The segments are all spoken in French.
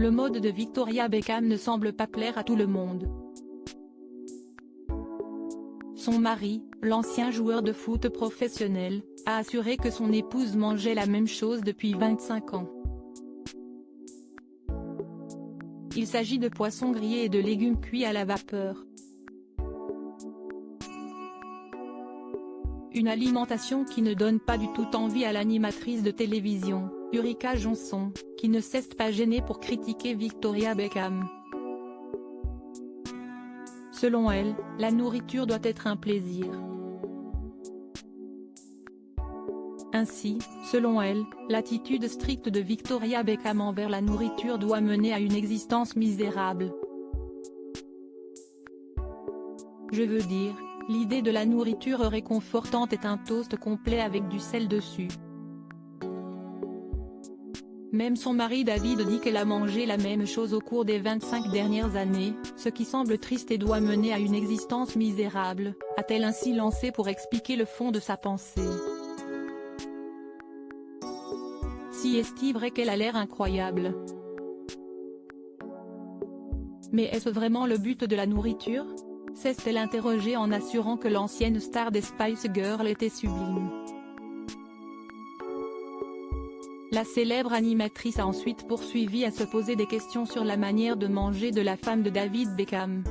le mode de Victoria Beckham ne semble pas plaire à tout le monde. Son mari, l'ancien joueur de foot professionnel, a assuré que son épouse mangeait la même chose depuis 25 ans. Il s'agit de poissons grillés et de légumes cuits à la vapeur. Une alimentation qui ne donne pas du tout envie à l'animatrice de télévision, Ulrika Jonsson, qui ne s'est pas gênée pour critiquer Victoria Beckham. Selon elle, la nourriture doit être un plaisir. Ainsi, selon elle, l'attitude stricte de Victoria Beckham envers la nourriture doit mener à une existence misérable. Je veux dire, l'idée de la nourriture réconfortante est un toast complet avec du sel dessus. Même son mari David dit qu'elle a mangé la même chose au cours des 25 dernières années, ce qui semble triste et doit mener à une existence misérable, a-t-elle ainsi lancé pour expliquer le fond de sa pensée. Si est-il vrai qu'elle a l'air incroyable? Mais est-ce vraiment le but de la nourriture? S'est-elle interrogée en assurant que l'ancienne star des Spice Girls était sublime. La célèbre animatrice a ensuite poursuivi à se poser des questions sur la manière de manger de la femme de David Beckham.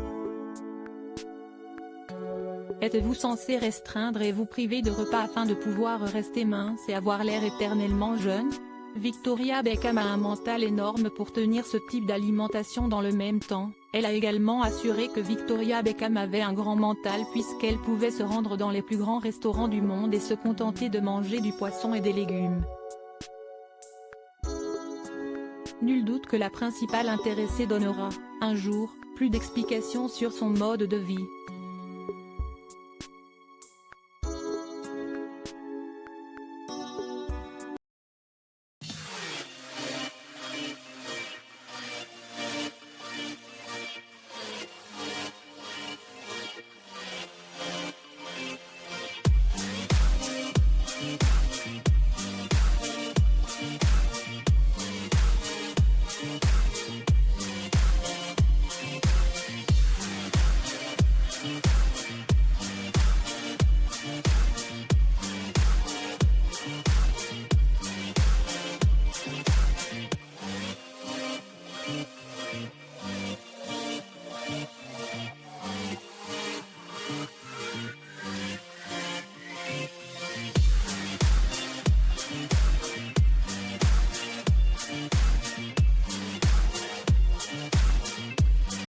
Êtes-vous censé restreindre et vous priver de repas afin de pouvoir rester mince et avoir l'air éternellement jeune? Victoria Beckham a un mental énorme pour tenir ce type d'alimentation dans le même temps. Elle a également assuré que Victoria Beckham avait un grand mental puisqu'elle pouvait se rendre dans les plus grands restaurants du monde et se contenter de manger du poisson et des légumes. Nul doute que la principale intéressée donnera, un jour, plus d'explications sur son mode de vie.